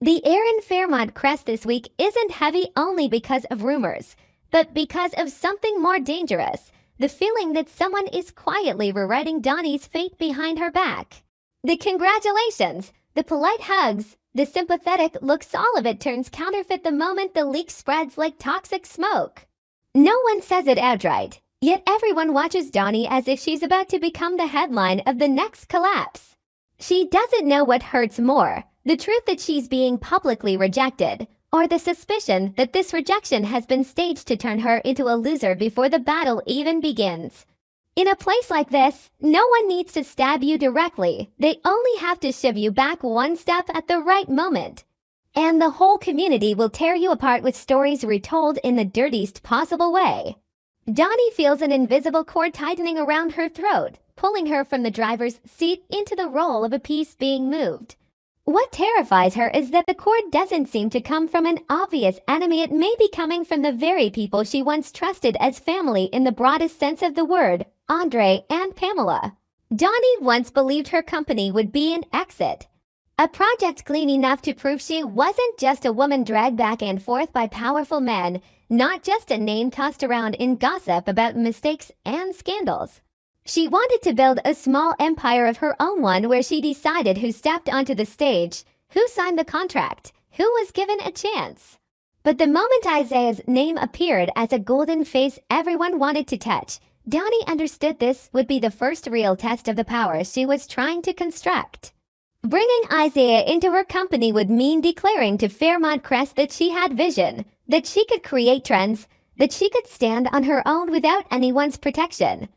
The air in Fairmont Crest this week isn't heavy only because of rumors, but because of something more dangerous, the feeling that someone is quietly rewriting Dani's fate behind her back. The congratulations, the polite hugs, the sympathetic looks, all of it turns counterfeit the moment the leak spreads like toxic smoke. No one says it outright, yet everyone watches Dani as if she's about to become the headline of the next collapse. She doesn't know what hurts more, the truth that she's being publicly rejected, or the suspicion that this rejection has been staged to turn her into a loser before the battle even begins. In a place like this, no one needs to stab you directly, they only have to shove you back one step at the right moment. And the whole community will tear you apart with stories retold in the dirtiest possible way. Dani feels an invisible cord tightening around her throat, pulling her from the driver's seat into the role of a piece being moved. What terrifies her is that the cord doesn't seem to come from an obvious enemy. It may be coming from the very people she once trusted as family in the broadest sense of the word, Andre and Pamela. Dani once believed her company would be an exit, a project clean enough to prove she wasn't just a woman dragged back and forth by powerful men, not just a name tossed around in gossip about mistakes and scandals. She wanted to build a small empire of her own, one where she decided who stepped onto the stage, who signed the contract, who was given a chance. But the moment Isaiah's name appeared as a golden face everyone wanted to touch, Dani understood this would be the first real test of the power she was trying to construct. Bringing Isaiah into her company would mean declaring to Fairmont Crest that she had vision, that she could create trends, that she could stand on her own without anyone's protection.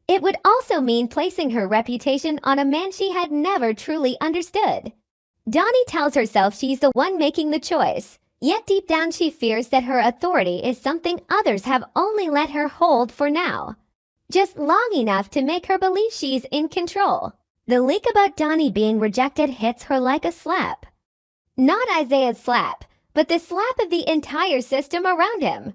It would also mean placing her reputation on a man she had never truly understood. Dani tells herself she's the one making the choice, yet deep down she fears that her authority is something others have only let her hold for now, just long enough to make her believe she's in control. The leak about Dani being rejected hits her like a slap. Not Isaiah's slap, but the slap of the entire system around him.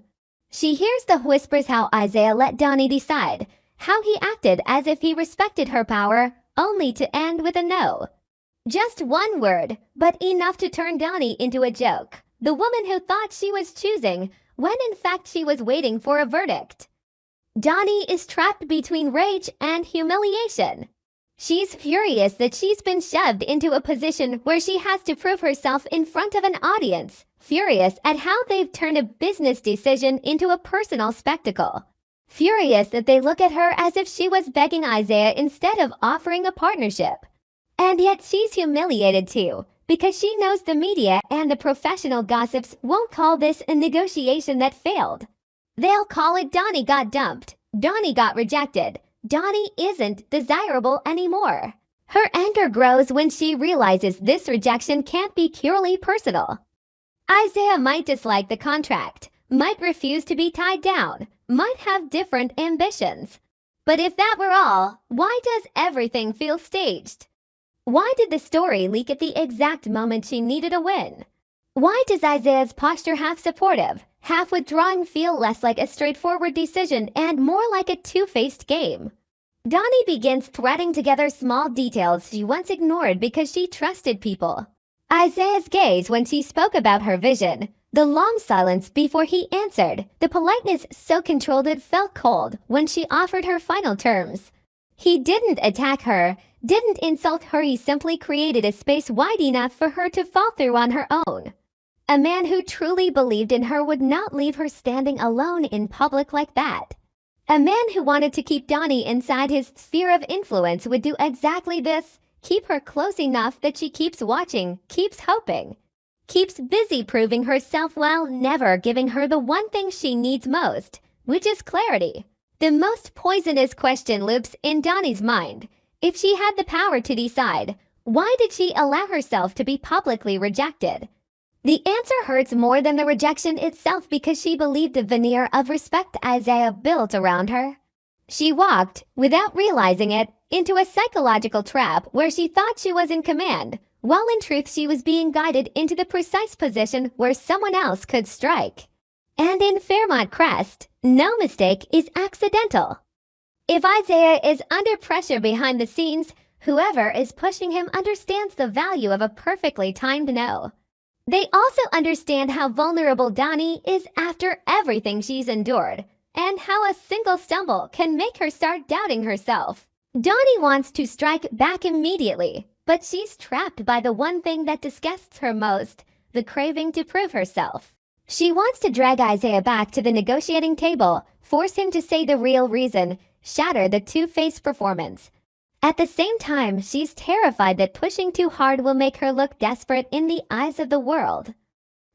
She hears the whispers how Isaiah let Dani decide, how he acted as if he respected her power, only to end with a no. Just one word, but enough to turn Dani into a joke, the woman who thought she was choosing, when in fact she was waiting for a verdict. Dani is trapped between rage and humiliation. She's furious that she's been shoved into a position where she has to prove herself in front of an audience, furious at how they've turned a business decision into a personal spectacle. Furious that they look at her as if she was begging Isaiah instead of offering a partnership. And yet she's humiliated too, because she knows the media and the professional gossips won't call this a negotiation that failed. They'll call it Dani got dumped, Dani got rejected, Dani isn't desirable anymore. Her anger grows when she realizes this rejection can't be purely personal. Isaiah might dislike the contract, might refuse to be tied down, might have different ambitions. But if that were all, why does everything feel staged? Why did the story leak at the exact moment she needed a win? Why does Isaiah's posture half supportive, half withdrawing feel less like a straightforward decision and more like a two-faced game? Dani begins threading together small details she once ignored because she trusted people. Isaiah's gaze when she spoke about her vision, the long silence before he answered, the politeness so controlled it felt cold when she offered her final terms. He didn't attack her, didn't insult her, he simply created a space wide enough for her to fall through on her own. A man who truly believed in her would not leave her standing alone in public like that. A man who wanted to keep Dani inside his sphere of influence would do exactly this, keep her close enough that she keeps watching, keeps hoping, keeps busy proving herself while never giving her the one thing she needs most, which is clarity. The most poisonous question loops in Dani's mind. If she had the power to decide, why did she allow herself to be publicly rejected? The answer hurts more than the rejection itself because she believed the veneer of respect Isaiah built around her. She walked, without realizing it, into a psychological trap where she thought she was in command, while in truth she was being guided into the precise position where someone else could strike. And in Fairmont Crest, no mistake is accidental. If Isaiah is under pressure behind the scenes, whoever is pushing him understands the value of a perfectly timed no. They also understand how vulnerable Dani is after everything she's endured, and how a single stumble can make her start doubting herself. Dani wants to strike back immediately, but she's trapped by the one thing that disgusts her most, the craving to prove herself. She wants to drag Isaiah back to the negotiating table, force him to say the real reason, shatter the two-faced performance. At the same time, she's terrified that pushing too hard will make her look desperate in the eyes of the world.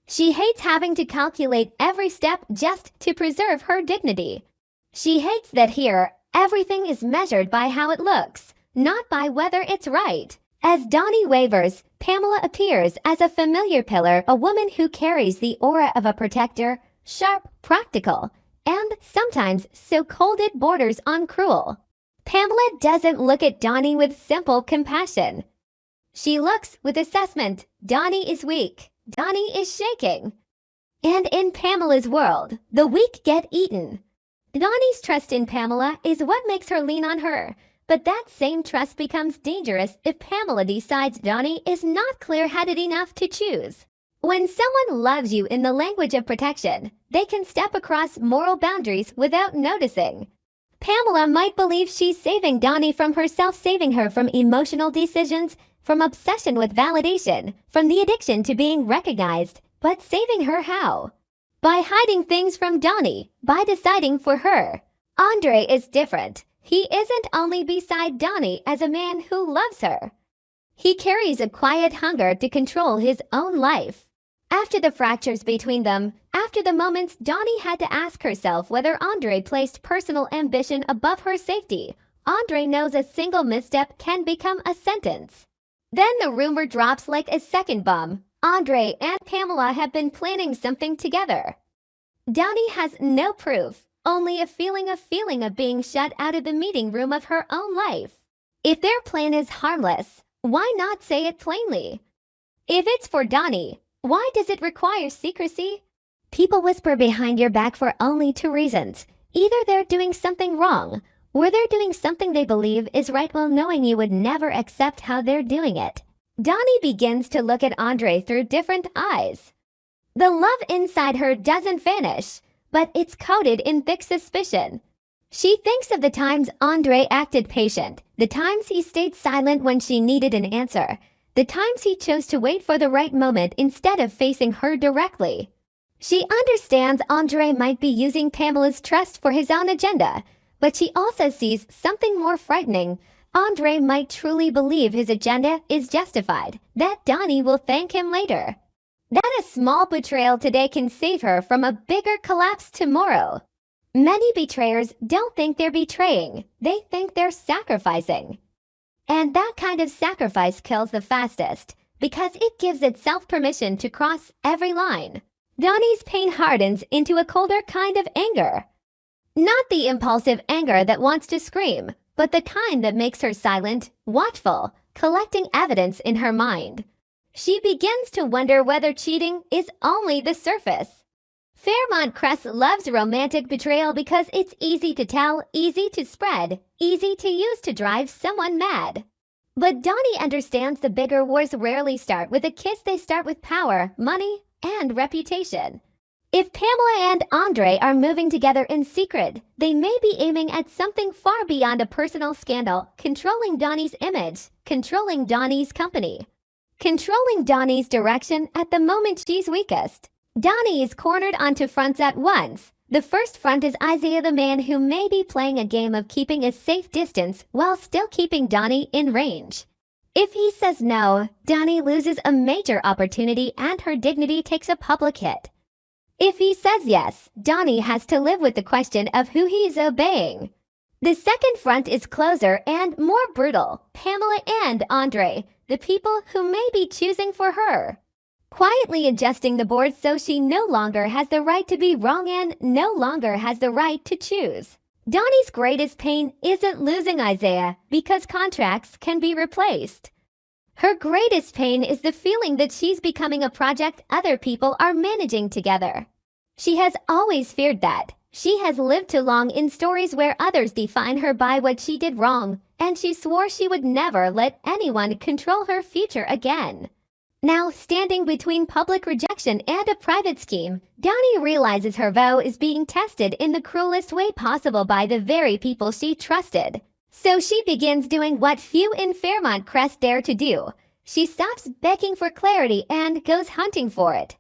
She hates having to calculate every step just to preserve her dignity. She hates that here, everything is measured by how it looks, not by whether it's right. As Dani wavers, Pamela appears as a familiar pillar, a woman who carries the aura of a protector, sharp, practical, and sometimes so cold it borders on cruel. Pamela doesn't look at Dani with simple compassion. She looks with assessment. Dani is weak. Dani is shaking. And in Pamela's world, the weak get eaten. Dani's trust in Pamela is what makes her lean on her, but that same trust becomes dangerous if Pamela decides Dani is not clear-headed enough to choose. When someone loves you in the language of protection, they can step across moral boundaries without noticing. Pamela might believe she's saving Dani from herself, saving her from emotional decisions, from obsession with validation, from the addiction to being recognized. But saving her how? By hiding things from Dani, by deciding for her. Andre is different. He isn't only beside Dani as a man who loves her. He carries a quiet hunger to control his own life. After the fractures between them, after the moments Dani had to ask herself whether Andre placed personal ambition above her safety, Andre knows a single misstep can become a sentence. Then the rumor drops like a second bomb. Andre and Pamela have been planning something together. Dani has no proof, only a feeling of being shut out of the meeting room of her own life. If their plan is harmless, why not say it plainly? If it's for Dani, why does it require secrecy? People whisper behind your back for only two reasons. Either they're doing something wrong, or they're doing something they believe is right while knowing you would never accept how they're doing it. Dani begins to look at Andre through different eyes. The love inside her doesn't vanish, but it's coated in thick suspicion. She thinks of the times Andre acted patient, the times he stayed silent when she needed an answer, the times he chose to wait for the right moment instead of facing her directly. She understands Andre might be using Pamela's trust for his own agenda, but she also sees something more frightening. Andre might truly believe his agenda is justified, that Dani will thank him later. That a small betrayal today can save her from a bigger collapse tomorrow. Many betrayers don't think they're betraying, they think they're sacrificing. And that kind of sacrifice kills the fastest, because it gives itself permission to cross every line. Dani's pain hardens into a colder kind of anger. Not the impulsive anger that wants to scream, but the kind that makes her silent, watchful, collecting evidence in her mind. She begins to wonder whether cheating is only the surface. Fairmont Crest loves romantic betrayal because it's easy to tell, easy to spread, easy to use to drive someone mad. But Dani understands the bigger wars rarely start with a kiss, they start with power, money, and reputation. If Pamela and Andre are moving together in secret, they may be aiming at something far beyond a personal scandal, controlling Dani's image, controlling Dani's company, controlling Dani's direction at the moment she's weakest. Dani is cornered onto fronts at once. The first front is Isaiah, the man who may be playing a game of keeping a safe distance while still keeping Dani in range. If he says no, Dani loses a major opportunity and her dignity takes a public hit. If he says yes, Dani has to live with the question of who he's obeying. The second front is closer and more brutal. Pamela and Andre, the people who may be choosing for her, quietly adjusting the board so she no longer has the right to be wrong and no longer has the right to choose. Dani's greatest pain isn't losing Isaiah, because contracts can be replaced. Her greatest pain is the feeling that she's becoming a project other people are managing together. She has always feared that. She has lived too long in stories where others define her by what she did wrong, and she swore she would never let anyone control her future again. Now, standing between public rejection and a private scheme, Dani realizes her vow is being tested in the cruelest way possible by the very people she trusted. So she begins doing what few in Fairmont Crest dare to do. She stops begging for clarity and goes hunting for it.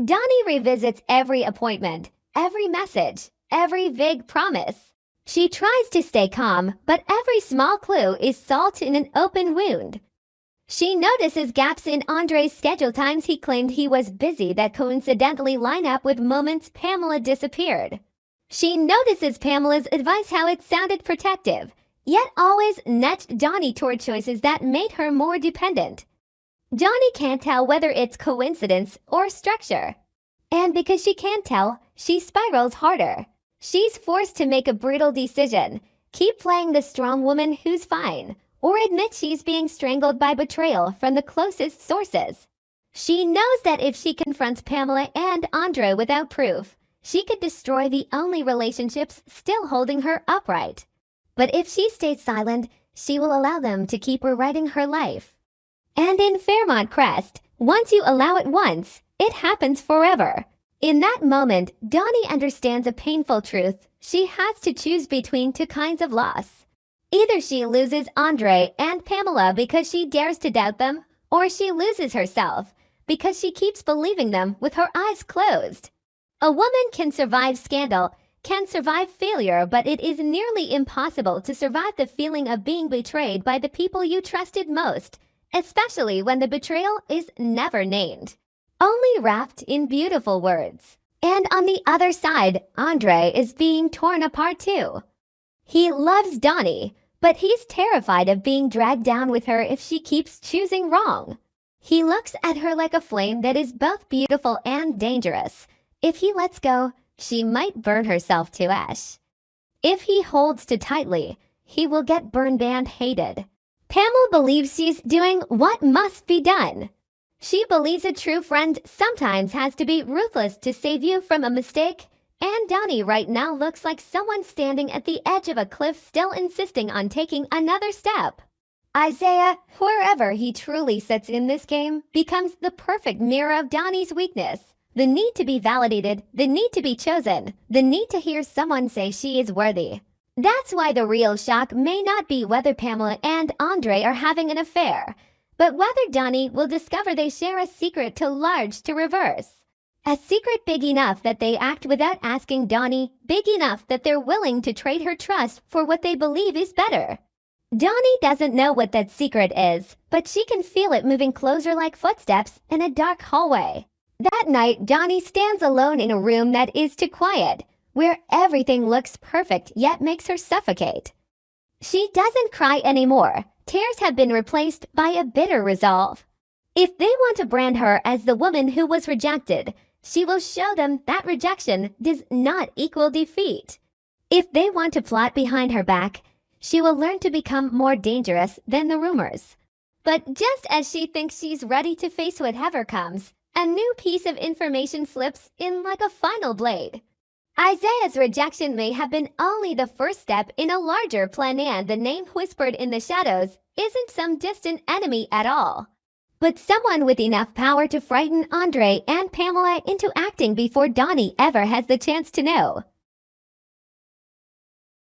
Dani revisits every appointment, every message, every vague promise. She tries to stay calm, but every small clue is salt in an open wound. She notices gaps in Andre's schedule, times he claimed he was busy that coincidentally line up with moments Pamela disappeared. She notices Pamela's advice, how it sounded protective, yet always nudged Dani toward choices that made her more dependent. Dani can't tell whether it's coincidence or structure. And because she can't tell, she spirals harder. She's forced to make a brutal decision: keep playing the strong woman who's fine, or admit she's being strangled by betrayal from the closest sources. She knows that if she confronts Pamela and Andre without proof, she could destroy the only relationships still holding her upright. But if she stays silent, she will allow them to keep rewriting her life. And in Fairmont Crest, once you allow it once, it happens forever. In that moment, Dani understands a painful truth: she has to choose between two kinds of loss. Either she loses Andre and Pamela because she dares to doubt them, or she loses herself because she keeps believing them with her eyes closed. A woman can survive scandal, can survive failure, but it is nearly impossible to survive the feeling of being betrayed by the people you trusted most, especially when the betrayal is never named, only wrapped in beautiful words. And on the other side, Andre is being torn apart too. He loves Dani, but he's terrified of being dragged down with her if she keeps choosing wrong. He looks at her like a flame that is both beautiful and dangerous. If he lets go, she might burn herself to ash. If he holds too tightly, he will get burned and hated. Pamela believes she's doing what must be done. She believes a true friend sometimes has to be ruthless to save you from a mistake. And Dani right now looks like someone standing at the edge of a cliff, still insisting on taking another step. Isaiah, wherever he truly sits in this game, becomes the perfect mirror of Dani's weakness. The need to be validated, the need to be chosen, the need to hear someone say she is worthy. That's why the real shock may not be whether Pamela and Andre are having an affair, but whether Dani will discover they share a secret too large to reverse. A secret big enough that they act without asking Dani, big enough that they're willing to trade her trust for what they believe is better. Dani doesn't know what that secret is, but she can feel it moving closer like footsteps in a dark hallway. That night, Dani stands alone in a room that is too quiet, where everything looks perfect yet makes her suffocate. She doesn't cry anymore. Tears have been replaced by a bitter resolve. If they want to brand her as the woman who was rejected, she will show them that rejection does not equal defeat. If they want to plot behind her back, she will learn to become more dangerous than the rumors. But just as she thinks she's ready to face whatever comes, a new piece of information slips in like a final blade. Isaiah's rejection may have been only the first step in a larger plan, and the name whispered in the shadows isn't some distant enemy at all, but someone with enough power to frighten Andre and Pamela into acting before Dani ever has the chance to know.